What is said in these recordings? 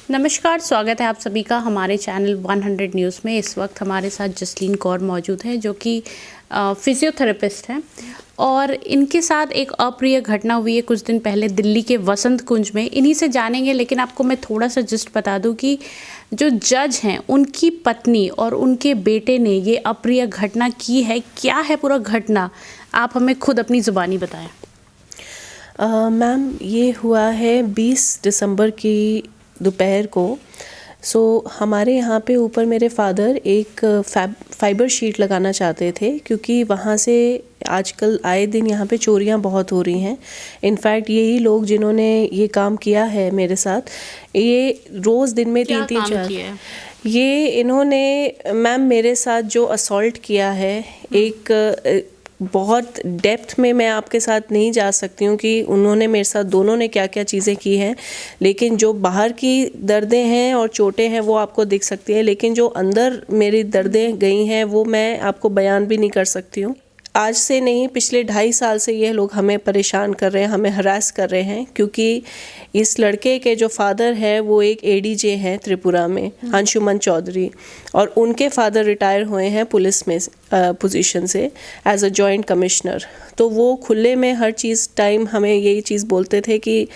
नमस्कार, स्वागत है आप सभी का हमारे चैनल 100 न्यूज़ में। इस वक्त हमारे साथ जसलीन कौर मौजूद हैं जो कि फिजियोथेरेपिस्ट हैं और इनके साथ एक अप्रिय घटना हुई है कुछ दिन पहले दिल्ली के वसंत कुंज में। इन्हीं से जानेंगे, लेकिन आपको मैं थोड़ा सा जस्ट बता दूं कि जो जज हैं उनकी पत्नी और उनके बेटे ने ये अप्रिय घटना की है। क्या है पूरा घटना, आप हमें खुद अपनी ज़ुबानी बताएं। मैम, ये हुआ है 20 दिसंबर की दोपहर को। हमारे यहाँ पे ऊपर मेरे फादर एक फाइबर शीट लगाना चाहते थे, क्योंकि वहाँ से आजकल आए दिन यहाँ पे चोरियाँ बहुत हो रही हैं। इनफैक्ट यही लोग जिन्होंने ये काम किया है मेरे साथ, ये रोज़ दिन में 3-4 ये इन्होंने मैम मेरे साथ जो असॉल्ट किया है, एक बहुत डेप्थ में मैं आपके साथ नहीं जा सकती हूँ कि उन्होंने मेरे साथ दोनों ने क्या क्या चीज़ें की हैं, लेकिन जो बाहर की दर्दें हैं और चोटें हैं वो आपको दिख सकती है, लेकिन जो अंदर मेरी दर्दें गई हैं वो मैं आपको बयान भी नहीं कर सकती हूँ। आज से नहीं, पिछले 2.5 साल से ये लोग हमें परेशान कर रहे हैं, हमें हरास कर रहे हैं, क्योंकि इस लड़के के जो फादर है वो एक एडीजे हैं त्रिपुरा में, अंशुमन चौधरी, और उनके फादर रिटायर हुए हैं पुलिस में पोजीशन से एज अ जॉइंट कमिश्नर। तो वो खुले में हर चीज़ टाइम हमें यही चीज़ बोलते थे कि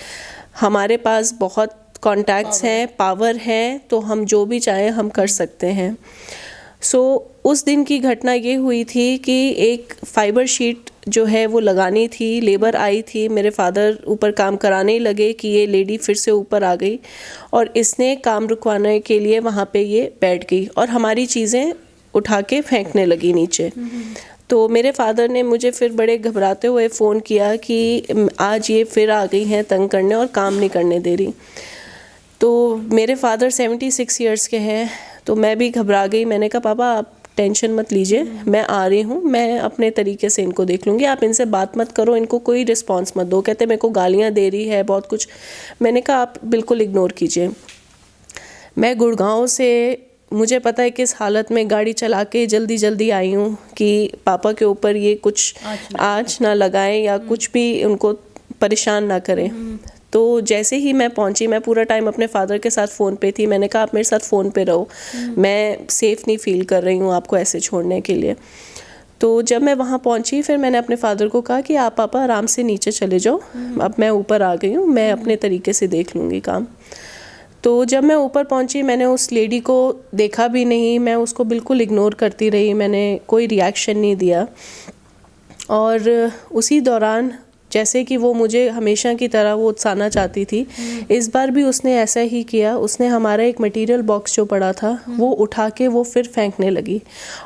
हमारे पास बहुत कॉन्टैक्ट्स हैं, पावर है, तो हम जो भी चाहें हम कर सकते हैं। उस दिन की घटना ये हुई थी कि एक फाइबर शीट जो है वो लगानी थी, लेबर आई थी, मेरे फादर ऊपर काम कराने लगे कि ये लेडी फिर से ऊपर आ गई और इसने काम रुकवाने के लिए वहाँ पे ये बैठ गई और हमारी चीज़ें उठा के फेंकने लगी नीचे। तो मेरे फादर ने मुझे फिर बड़े घबराते हुए फ़ोन किया कि आज ये फिर आ गई हैं तंग करने और काम नहीं करने दे रही। तो मेरे फादर 76 ईयर्स के हैं, तो मैं भी घबरा गई। मैंने कहा पापा आप टेंशन मत लीजिए, मैं आ रही हूँ, मैं अपने तरीके से इनको देख लूँगी, आप इनसे बात मत करो, इनको कोई रिस्पांस मत दो। कहते मेरे को गालियाँ दे रही है बहुत कुछ। मैंने कहा आप बिल्कुल इग्नोर कीजिए। मैं गुड़गांव से, मुझे पता है किस हालत में गाड़ी चला के जल्दी जल्दी आई हूँ कि पापा के ऊपर ये कुछ आँच ना लगाएं या कुछ भी उनको परेशान ना करें। तो जैसे ही मैं पहुंची, मैं पूरा टाइम अपने फादर के साथ फ़ोन पे थी। मैंने कहा आप मेरे साथ फ़ोन पे रहो, मैं सेफ़ नहीं फ़ील कर रही हूँ आपको ऐसे छोड़ने के लिए। तो जब मैं वहाँ पहुँची, फिर मैंने अपने फादर को कहा कि आप पापा आराम से नीचे चले जाओ, अब मैं ऊपर आ गई हूँ, मैं अपने तरीके से देख लूँगी काम। तो जब मैं ऊपर पहुँची, मैंने उस लेडी को देखा भी नहीं, मैं उसको बिल्कुल इग्नोर करती रही, मैंने कोई रिएक्शन नहीं दिया। और उसी दौरान जैसे कि वो मुझे हमेशा की तरह वो उकसाना चाहती थी, इस बार भी उसने ऐसा ही किया। उसने हमारा एक मटेरियल बॉक्स जो पड़ा था वो उठा के वो फिर फेंकने लगी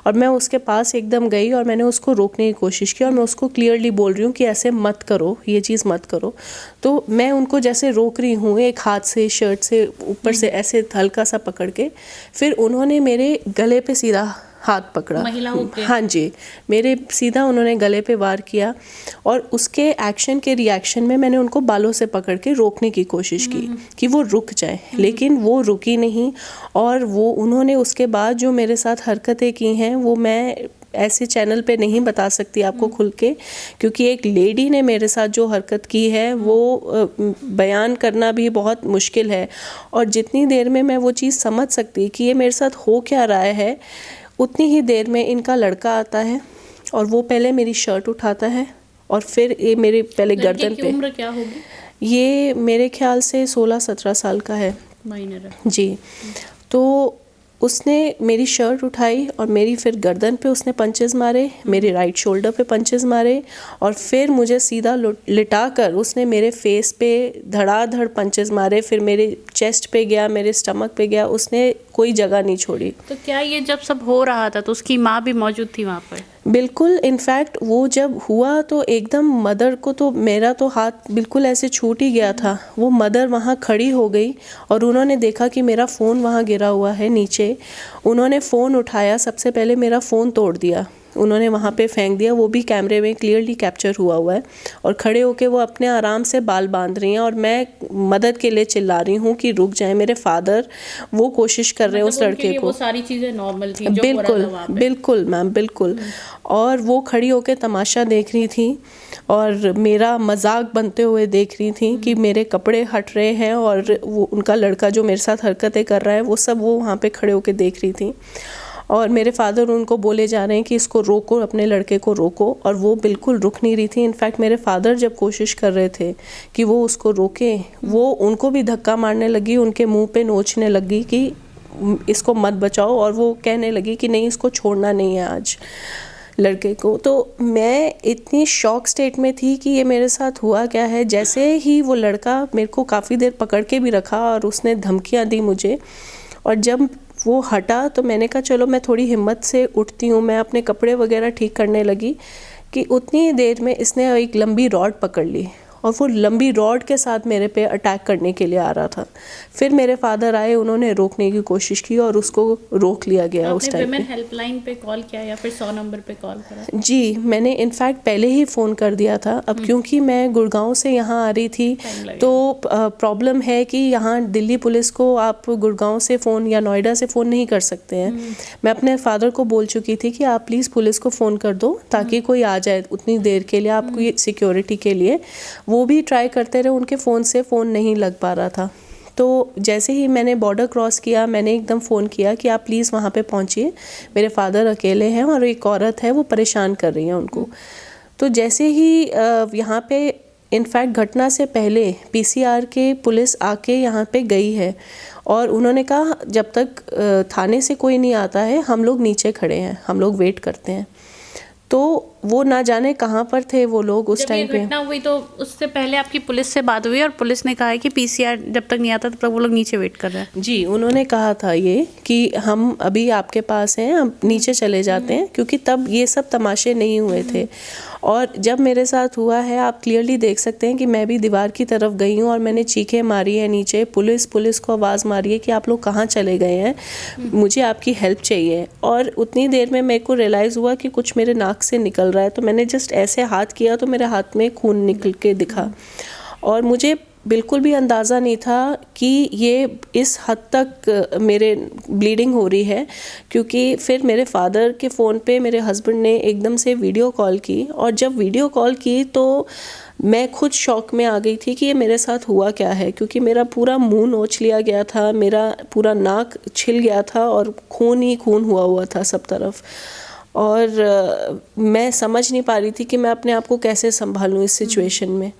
और मैं उसके पास एकदम गई और मैंने उसको रोकने की कोशिश की और मैं उसको क्लियरली बोल रही हूँ कि ऐसे मत करो, ये चीज़ मत करो। तो मैं उनको जैसे रोक रही हूँ, एक हाथ से शर्ट से ऊपर से ऐसे हल्का सा पकड़ के, फिर उन्होंने मेरे गले पे सीधा हाथ पकड़ा, महिलाओं के। हाँ जी, मेरे सीधा उन्होंने गले पे वार किया और उसके एक्शन के रिएक्शन में मैंने उनको बालों से पकड़ के रोकने की कोशिश की कि वो रुक जाए, लेकिन वो रुकी नहीं। और वो उन्होंने उसके बाद जो मेरे साथ हरकतें की हैं वो मैं ऐसे चैनल पे नहीं बता सकती आपको खुल के, क्योंकि एक लेडी ने मेरे साथ जो हरकत की है वो बयान करना भी बहुत मुश्किल है। और जितनी देर में मैं वो चीज़ समझ सकती कि ये मेरे साथ हो क्या रहा है, उतनी ही देर में इनका लड़का आता है और वो पहले मेरी शर्ट उठाता है और फिर ये मेरे पहले गर्दन पे। उम्र क्या होगी? ये मेरे ख्याल से 16-17 साल का है, माइनर जी। तो उसने मेरी शर्ट उठाई और मेरी फिर गर्दन पे उसने पंचेस मारे, मेरे राइट शोल्डर पे पंचेस मारे और फिर मुझे सीधा लिटा कर उसने मेरे फेस पे धड़ाधड़ पंचेस मारे। फिर मेरे चेस्ट पे गया, मेरे स्टमक पे गया, उसने कोई जगह नहीं छोड़ी। तो क्या ये जब सब हो रहा था तो उसकी माँ भी मौजूद थी वहाँ पर? बिल्कुल, इनफैक्ट वो जब हुआ तो एकदम मदर को तो मेरा तो हाथ बिल्कुल ऐसे छूट ही गया था। वो मदर वहाँ खड़ी हो गई और उन्होंने देखा कि मेरा फ़ोन वहाँ गिरा हुआ है नीचे। उन्होंने फ़ोन उठाया, सबसे पहले मेरा फ़ोन तोड़ दिया। उन्होंने वहाँ पे फेंक दिया, वो भी कैमरे में क्लियरली कैप्चर हुआ है। और खड़े होके वो अपने आराम से बाल बांध रही हैं और मैं मदद के लिए चिल्ला रही हूँ कि रुक जाए मेरे फादर, वो कोशिश कर रहे हैं उस लड़के को। वो सारी चीज़ें नॉर्मल थी जो बिल्कुल बिल्कुल मैम, बिल्कुल। और वो खड़ी होके तमाशा देख रही थी और मेरा मजाक बनते हुए देख रही थी कि मेरे कपड़े हट रहे हैं और वो उनका लड़का जो मेरे साथ हरकतें कर रहा है वो सब वो वहाँ पे खड़े होके देख रही थी। और मेरे फादर उनको बोले जा रहे हैं कि इसको रोको, अपने लड़के को रोको, और वो बिल्कुल रुक नहीं रही थी। इनफैक्ट मेरे फादर जब कोशिश कर रहे थे कि वो उसको रोके, वो उनको भी धक्का मारने लगी, उनके मुंह पे नोचने लगी कि इसको मत बचाओ, और वो कहने लगी कि नहीं इसको छोड़ना नहीं है आज लड़के को। तो मैं इतनी शॉक स्टेट में थी कि ये मेरे साथ हुआ क्या है। जैसे ही वो लड़का मेरे को काफ़ी देर पकड़ के भी रखा और उसने धमकियाँ दी मुझे, और जब वो हटा तो मैंने कहा चलो मैं थोड़ी हिम्मत से उठती हूँ, मैं अपने कपड़े वगैरह ठीक करने लगी कि उतनी देर में इसने एक लंबी रॉड पकड़ ली और वो लंबी रॉड के साथ मेरे पे अटैक करने के लिए आ रहा था। फिर मेरे फादर आए, उन्होंने रोकने की कोशिश की और उसको रोक लिया गया। उस टाइम पे हेल्पलाइन पे कॉल किया या फिर 100 नंबर पे कॉल करा? जी, मैंने इनफैक्ट पहले ही फ़ोन कर दिया था। अब क्योंकि मैं गुड़गांव से यहाँ आ रही थी तो प्रॉब्लम है कि यहाँ दिल्ली पुलिस को आप गुड़गांव से फ़ोन या नोएडा से फ़ोन नहीं कर सकते हैं। मैं अपने फादर को बोल चुकी थी कि आप प्लीज़ पुलिस को फ़ोन कर दो ताकि कोई आ जाए उतनी देर के लिए, आपको सिक्योरिटी के लिए। वो भी ट्राई करते रहे, उनके फ़ोन से फ़ोन नहीं लग पा रहा था। तो जैसे ही मैंने बॉर्डर क्रॉस किया, मैंने एकदम फ़ोन किया कि आप प्लीज़ वहाँ पे पहुँचिए, मेरे फादर अकेले हैं और एक औरत है वो परेशान कर रही है उनको। तो जैसे ही यहाँ पे इनफैक्ट घटना से पहले पीसीआर के पुलिस आके यहाँ पे गई है और उन्होंने कहा जब तक थाने से कोई नहीं आता है हम लोग नीचे खड़े हैं, हम लोग वेट करते हैं। तो वो ना जाने कहाँ पर थे वो लोग उस टाइम पे। घटना हुई तो उससे पहले आपकी पुलिस से बात हुई और पुलिस ने कहा है कि पीसीआर जब तक नहीं आता तब तक वो लोग नीचे वेट कर रहे हैं? जी, उन्होंने कहा था ये कि हम अभी आपके पास हैं, हम नीचे चले जाते हैं, क्योंकि तब ये सब तमाशे नहीं हुए थे। और जब मेरे साथ हुआ है आप क्लियरली देख सकते हैं कि मैं भी दीवार की तरफ गई हूँ और मैंने चीखें मारी है नीचे, पुलिस को आवाज़ मारी है कि आप लोग कहाँ चले गए हैं, मुझे आपकी हेल्प चाहिए। और उतनी देर में मेरे को रियलाइज़ हुआ कि कुछ मेरे नाक से निकल रहा है, तो मैंने जस्ट ऐसे हाथ किया तो मेरे हाथ में खून निकल के दिखा। और मुझे बिल्कुल भी अंदाज़ा नहीं था कि ये इस हद तक मेरे ब्लीडिंग हो रही है, क्योंकि फिर मेरे फादर के फ़ोन पे मेरे हस्बैंड ने एकदम से वीडियो कॉल की, और जब वीडियो कॉल की तो मैं खुद शॉक में आ गई थी कि ये मेरे साथ हुआ क्या है, क्योंकि मेरा पूरा मुंह नोच लिया गया था, मेरा पूरा नाक छिल गया था और खून ही खून हुआ था सब तरफ। और मैं समझ नहीं पा रही थी कि मैं अपने आप को कैसे संभालूं इस सिचुएशन में।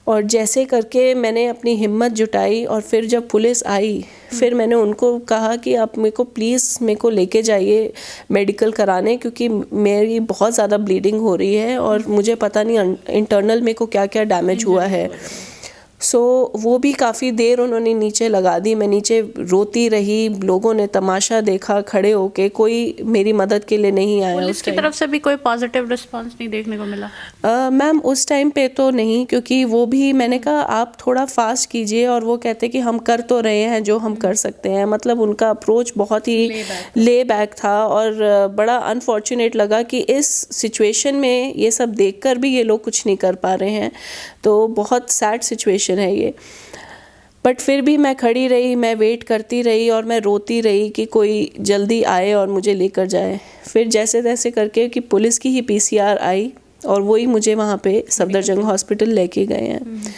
और जैसे करके मैंने अपनी हिम्मत जुटाई और फिर जब पुलिस आई फिर मैंने उनको कहा कि आप मेरे को प्लीज़ मेरे को लेके जाइए मेडिकल कराने, क्योंकि मेरी बहुत ज़्यादा ब्लीडिंग हो रही है और मुझे पता नहीं इंटरनल मेरे को क्या क्या डैमेज हुआ है। सो वो भी काफ़ी देर उन्होंने नीचे लगा दी, मैं नीचे रोती रही, लोगों ने तमाशा देखा खड़े होके, कोई मेरी मदद के लिए नहीं आया। पुलिस की तरफ से भी कोई पॉजिटिव रिस्पांस नहीं देखने को मिला? मैम उस टाइम पे तो नहीं, क्योंकि वो भी मैंने कहा आप थोड़ा फास्ट कीजिए, और वो कहते कि हम कर तो रहे हैं जो हम कर सकते हैं। मतलब उनका अप्रोच बहुत ही ले बैक था और बड़ा अनफॉर्चुनेट लगा कि इस सिचुएशन में ये सब देखकर भी ये लोग कुछ नहीं कर पा रहे हैं। तो बहुत सैड सिचुएशन है ये। बट फिर भी मैं खड़ी रही, मैं वेट करती रही और मैं रोती रही कि कोई जल्दी आए और मुझे लेकर जाए। फिर जैसे तैसे करके कि पुलिस की ही पीसीआर आई और वही मुझे वहाँ पे सफदरजंग हॉस्पिटल लेके गए हैं।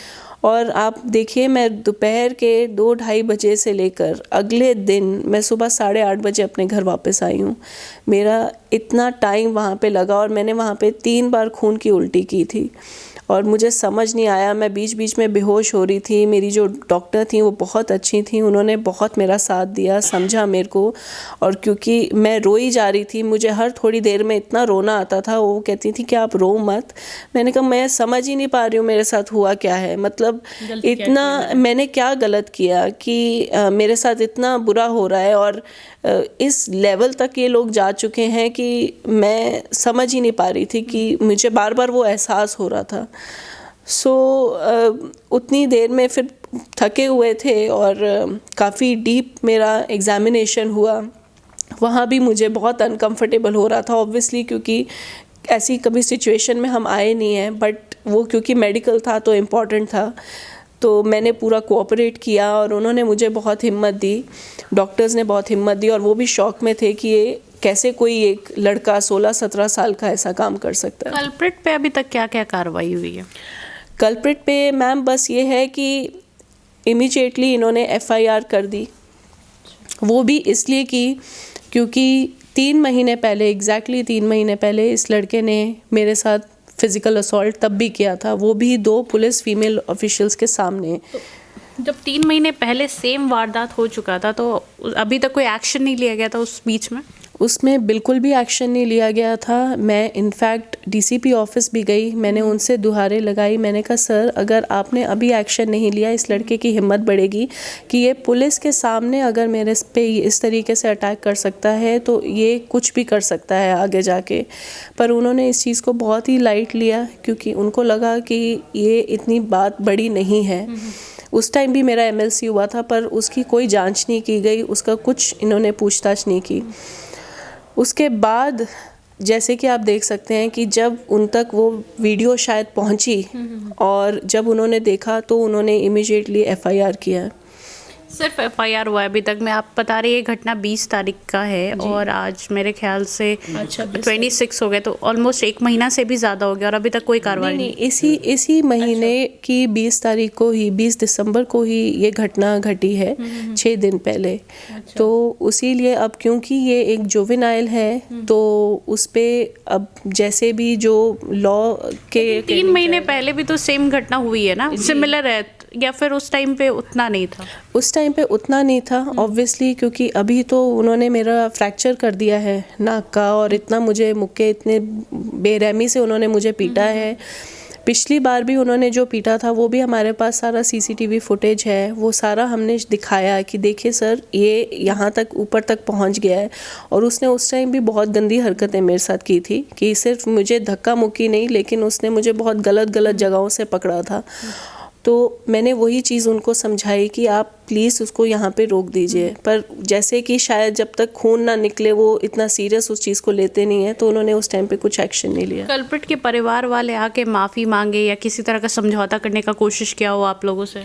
और आप देखिए मैं दोपहर के 2-2:30 बजे से लेकर अगले दिन मैं सुबह 8:30 बजे अपने घर वापस आई हूँ। मेरा इतना टाइम वहाँ पे लगा और मैंने वहाँ पे 3 बार खून की उल्टी की थी और मुझे समझ नहीं आया, मैं बीच बीच में बेहोश हो रही थी। मेरी जो डॉक्टर थी वो बहुत अच्छी थी, उन्होंने बहुत मेरा साथ दिया, समझा मेरे को। और क्योंकि मैं रोई जा रही थी, मुझे हर थोड़ी देर में इतना रोना आता था, वो कहती थी कि आप रो मत। मैंने कहा मैं समझ ही नहीं पा रही हूँ मेरे साथ हुआ क्या है, मतलब इतना मैंने क्या गलत किया कि मेरे साथ इतना बुरा हो रहा है। और इस लेवल तक ये लोग जा चुके हैं कि मैं समझ ही नहीं पा रही थी कि मुझे बार बार वो एहसास हो रहा था। सो उतनी देर में फिर थके हुए थे और काफ़ी डीप मेरा एग्ज़ामिनेशन हुआ। वहाँ भी मुझे बहुत अनकंफर्टेबल हो रहा था ऑब्वियसली, क्योंकि ऐसी कभी सिचुएशन में हम आए नहीं हैं, बट वो क्योंकि मेडिकल था तो इम्पॉर्टेंट था, तो मैंने पूरा कोऑपरेट किया और उन्होंने मुझे बहुत हिम्मत दी, डॉक्टर्स ने बहुत हिम्मत दी, और वो भी शॉक में थे कि ये कैसे कोई एक लड़का 16-17 साल का ऐसा काम कर सकता है। कल्प्रिट पे अभी तक क्या क्या कार्रवाई हुई है? कल्प्रिट पे मैम बस ये है कि इमीडिएटली इन्होंने FIR कर दी, वो भी इसलिए कि क्योंकि 3 महीने पहले, एग्जैक्टली 3 महीने पहले इस लड़के ने मेरे साथ फिज़िकल असॉल्ट तब भी किया था, वो भी 2 पुलिस फीमेल ऑफिशियल्स के सामने। जब 3 महीने पहले सेम वारदात हो चुका था तो अभी तक कोई एक्शन नहीं लिया गया था उस बीच में? उसमें बिल्कुल भी एक्शन नहीं लिया गया था। मैं इनफैक्ट DCP ऑफिस भी गई, मैंने उनसे दुहारे लगाई, मैंने कहा सर अगर आपने अभी एक्शन नहीं लिया, इस लड़के की हिम्मत बढ़ेगी कि ये पुलिस के सामने अगर मेरे पे इस तरीके से अटैक कर सकता है तो ये कुछ भी कर सकता है आगे जाके। पर उन्होंने इस चीज़ को बहुत ही लाइट लिया, क्योंकि उनको लगा कि ये इतनी बात बड़ी नहीं है। उस टाइम भी मेरा MLC हुआ था, पर उसकी कोई जांच नहीं की गई, उसका कुछ इन्होंने पूछताछ नहीं की। उसके बाद जैसे कि आप देख सकते हैं कि जब उन तक वो वीडियो शायद पहुंची और जब उन्होंने देखा तो उन्होंने इमीडिएटली FIR किया। सिर्फ FIR हुआ है अभी तक में? आप बता रही है घटना 20 तारीख का है और आज मेरे ख्याल से 26 हो गए, तो ऑलमोस्ट 1 महीना से भी ज़्यादा हो गया और अभी तक कोई कार्रवाई नहीं। इसी महीने की 20 तारीख को ही, 20 दिसंबर को ही ये घटना घटी है, 6 दिन पहले। तो उसीलिए अब क्योंकि ये एक जुवेनाइल है तो उस पर अब जैसे भी जो लॉ के 3 महीने पहले भी तो सेम घटना हुई है ना, सिमिलर है, या फिर उस टाइम पे उतना नहीं था? उस टाइम पे उतना नहीं था ऑब्वियसली, क्योंकि अभी तो उन्होंने मेरा फ्रैक्चर कर दिया है नाक का, और इतना मुझे मुक्के, इतने बेरहमी से उन्होंने मुझे पीटा है। पिछली बार भी उन्होंने जो पीटा था वो भी हमारे पास सारा CCTV फुटेज है, वो सारा हमने दिखाया कि देखिए सर ये यहाँ तक ऊपर तक पहुँच गया है। और उसने उस टाइम भी बहुत गंदी हरकतें मेरे साथ की थी, कि सिर्फ मुझे धक्का मुक्की नहीं, लेकिन उसने मुझे बहुत गलत जगहों से पकड़ा था। तो मैंने वही चीज़ उनको समझाई कि आप प्लीज़ उसको यहाँ पे रोक दीजिए, पर जैसे कि शायद जब तक खून ना निकले वो इतना सीरियस उस चीज़ को लेते नहीं है, तो उन्होंने उस टाइम पे कुछ एक्शन नहीं लिया। कल्प्रिट के परिवार वाले आके माफ़ी मांगे या किसी तरह का समझौता करने का कोशिश किया हो आप लोगों से?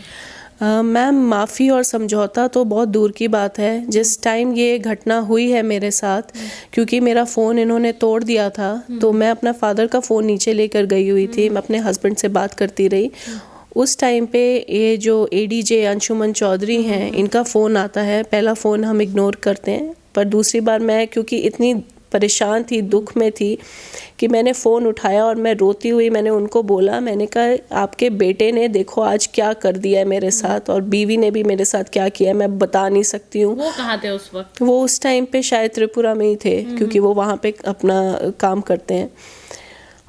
मैम माफ़ी और समझौता तो बहुत दूर की बात है। जिस टाइम ये घटना हुई है मेरे साथ, क्योंकि मेरा फ़ोन इन्होंने तोड़ दिया था, तो मैं अपना फादर का फ़ोन नीचे लेकर गई हुई थी, मैं अपने हस्बैंड से बात करती रही। उस टाइम पे ये जो ADJ अंशुमन चौधरी हैं, इनका फ़ोन आता है। पहला फ़ोन हम इग्नोर करते हैं, पर दूसरी बार मैं क्योंकि इतनी परेशान थी, दुख में थी, कि मैंने फ़ोन उठाया और मैं रोती हुई मैंने उनको बोला, मैंने कहा आपके बेटे ने देखो आज क्या कर दिया है मेरे साथ, और बीवी ने भी मेरे साथ क्या किया है मैं बता नहीं सकती हूँ। वो कहाँ थे उस वक्त? वो उस टाइम पे शायद त्रिपुरा में ही थे, क्योंकि वो वहाँ पे अपना काम करते हैं।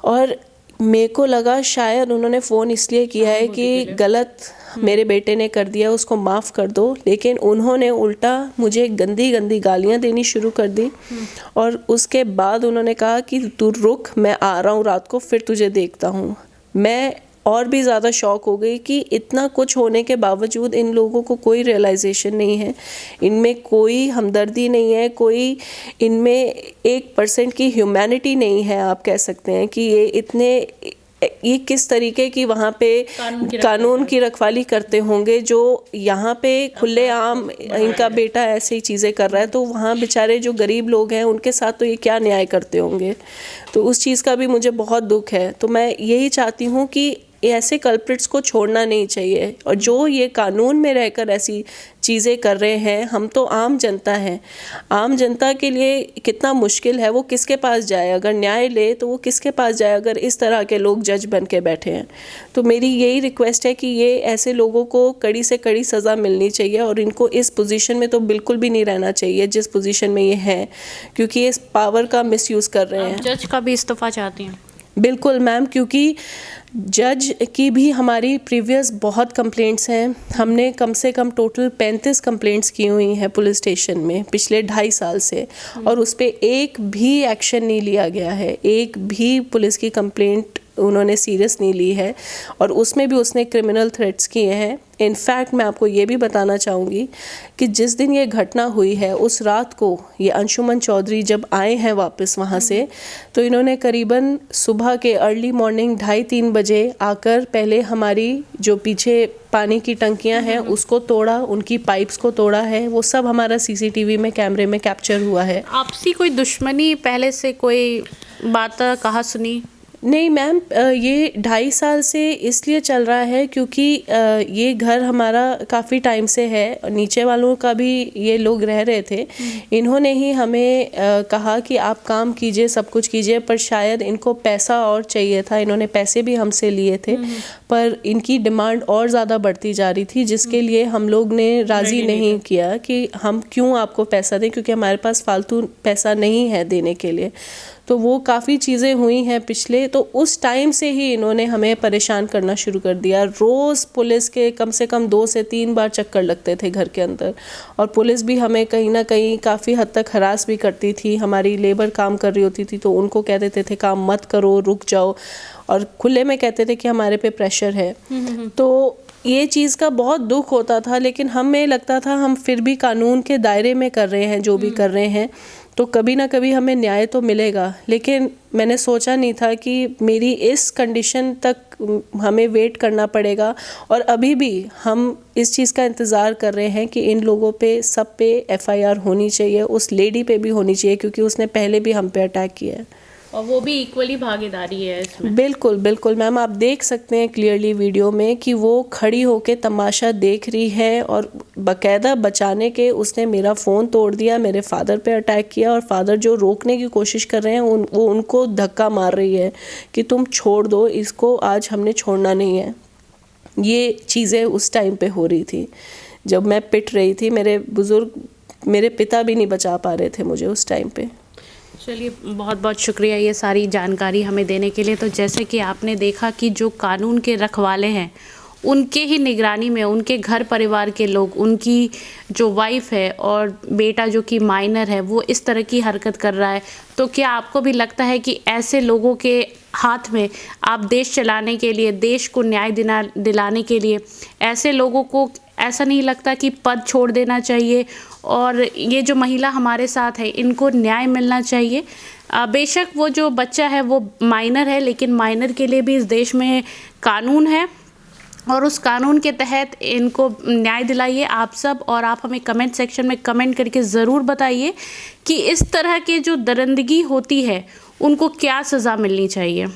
और मेरे को लगा शायद उन्होंने फ़ोन इसलिए किया है कि गलत मेरे बेटे ने कर दिया, उसको माफ़ कर दो, लेकिन उन्होंने उल्टा मुझे गंदी गालियाँ देनी शुरू कर दी। और उसके बाद उन्होंने कहा कि तू रुक, मैं आ रहा हूँ रात को, फिर तुझे देखता हूँ। मैं और भी ज़्यादा शॉक हो गई कि इतना कुछ होने के बावजूद इन लोगों को कोई रियलाइजेशन नहीं है, इनमें कोई हमदर्दी नहीं है, कोई इनमें 1% की ह्यूमैनिटी नहीं है। आप कह सकते हैं कि ये किस तरीके की वहाँ पे कानून की रखवाली करते होंगे, जो यहाँ पे खुलेआम इनका बेटा ऐसे ही चीज़ें कर रहा है, तो वहाँ बेचारे जो गरीब लोग हैं उनके साथ तो ये क्या न्याय करते होंगे। तो उस चीज़ का भी मुझे बहुत दुख है। तो मैं यही चाहती हूँ कि ऐसे कल्प्रिट्स को छोड़ना नहीं चाहिए, और जो ये कानून में रहकर ऐसी चीज़ें कर रहे हैं, हम तो आम जनता हैं, आम जनता के लिए कितना मुश्किल है, वो किसके पास जाए, अगर न्याय ले तो वो किसके पास जाए अगर इस तरह के लोग जज बन के बैठे हैं। तो मेरी यही रिक्वेस्ट है कि ये ऐसे लोगों को कड़ी से कड़ी सज़ा मिलनी चाहिए, और इनको इस पोजीशन में तो बिल्कुल भी नहीं रहना चाहिए जिस पोजीशन में ये हैं, क्योंकि ये इस पावर का मिसयूज़ कर रहे हैं। जज का भी इस्तीफा चाहती हैं? बिल्कुल मैम, क्योंकि जज की भी हमारी प्रीवियस बहुत कंप्लेंट्स हैं। हमने कम से कम टोटल 35 कंप्लेंट्स की हुई हैं पुलिस स्टेशन में पिछले 2.5 साल से, और उस पर एक भी एक्शन नहीं लिया गया है। एक भी पुलिस की कंप्लेंट उन्होंने सीरियस नहीं ली है, और उसमें भी उसने क्रिमिनल थ्रेट्स किए हैं। इनफैक्ट मैं आपको ये भी बताना चाहूँगी कि जिस दिन ये घटना हुई है उस रात को ये अंशुमन चौधरी जब आए हैं वापस वहाँ से, तो इन्होंने करीबन सुबह के अर्ली मॉर्निंग 2:30-3 बजे आकर पहले हमारी जो पीछे पानी की टंकियां हैं उसको तोड़ा, उनकी पाइप्स को तोड़ा है। वो सब हमारा सीसीटीवी में कैमरे में कैप्चर हुआ है। आपसी कोई दुश्मनी पहले से कोई बात कहा सुनी? नहीं मैम, ये 2.5 साल से इसलिए चल रहा है क्योंकि ये घर हमारा काफ़ी टाइम से है, नीचे वालों का भी ये लोग रह रहे थे। इन्होंने ही हमें कहा कि आप काम कीजिए, सब कुछ कीजिए, पर शायद इनको पैसा और चाहिए था। इन्होंने पैसे भी हमसे लिए थे, पर इनकी डिमांड और ज़्यादा बढ़ती जा रही थी, जिसके लिए हम लोग ने राज़ी नहीं किया कि हम क्यों आपको पैसा दें, क्योंकि हमारे पास फालतू पैसा नहीं है देने के लिए। तो वो काफ़ी चीज़ें हुई हैं पिछले, तो उस टाइम से ही इन्होंने हमें परेशान करना शुरू कर दिया। रोज़ पुलिस के कम से कम 2 से 3 बार चक्कर लगते थे घर के अंदर, और पुलिस भी हमें कहीं ना कहीं काफ़ी हद तक हरास भी करती थी। हमारी लेबर काम कर रही होती थी तो उनको कह देते थे काम मत करो, रुक जाओ, और खुले में कहते थे कि हमारे पे प्रेशर है। तो ये चीज़ का बहुत दुख होता था, लेकिन हमें लगता था हम फिर भी कानून के दायरे में कर रहे हैं जो भी कर रहे हैं, तो कभी ना कभी हमें न्याय तो मिलेगा। लेकिन मैंने सोचा नहीं था कि मेरी इस कंडीशन तक हमें वेट करना पड़ेगा, और अभी भी हम इस चीज़ का इंतज़ार कर रहे हैं कि इन लोगों पे सब पे FIR होनी चाहिए, उस लेडी पे भी होनी चाहिए, क्योंकि उसने पहले भी हम पे अटैक किया है और वो भी इक्वली भागीदारी है इसमें। बिल्कुल बिल्कुल मैम, आप देख सकते हैं क्लियरली वीडियो में कि वो खड़ी होके तमाशा देख रही है, और बाकायदा बचाने के उसने मेरा फ़ोन तोड़ दिया, मेरे फादर पे अटैक किया, और फादर जो रोकने की कोशिश कर रहे हैं वो उनको धक्का मार रही है कि तुम छोड़ दो इसको, आज हमने छोड़ना नहीं है। ये चीज़ें उस टाइम पे हो रही थी जब मैं पिट रही थी। मेरे पिता भी नहीं बचा पा रहे थे मुझे उस टाइम पे। चलिए, बहुत बहुत शुक्रिया ये सारी जानकारी हमें देने के लिए। तो जैसे कि आपने देखा कि जो कानून के रखवाले हैं उनके ही निगरानी में उनके घर परिवार के लोग, उनकी जो वाइफ है और बेटा जो कि माइनर है, वो इस तरह की हरकत कर रहा है, तो क्या आपको भी लगता है कि ऐसे लोगों के हाथ में आप देश चलाने के लिए, देश को न्याय दिलाने के लिए ऐसे लोगों को ऐसा नहीं लगता कि पद छोड़ देना चाहिए, और ये जो महिला हमारे साथ है इनको न्याय मिलना चाहिए? बेशक वो जो बच्चा है वो माइनर है, लेकिन माइनर के लिए भी इस देश में कानून है, और उस कानून के तहत इनको न्याय दिलाइए आप सब। और आप हमें कमेंट सेक्शन में कमेंट करके ज़रूर बताइए कि इस तरह के जो दरिंदगी होती है उनको क्या सज़ा मिलनी चाहिए।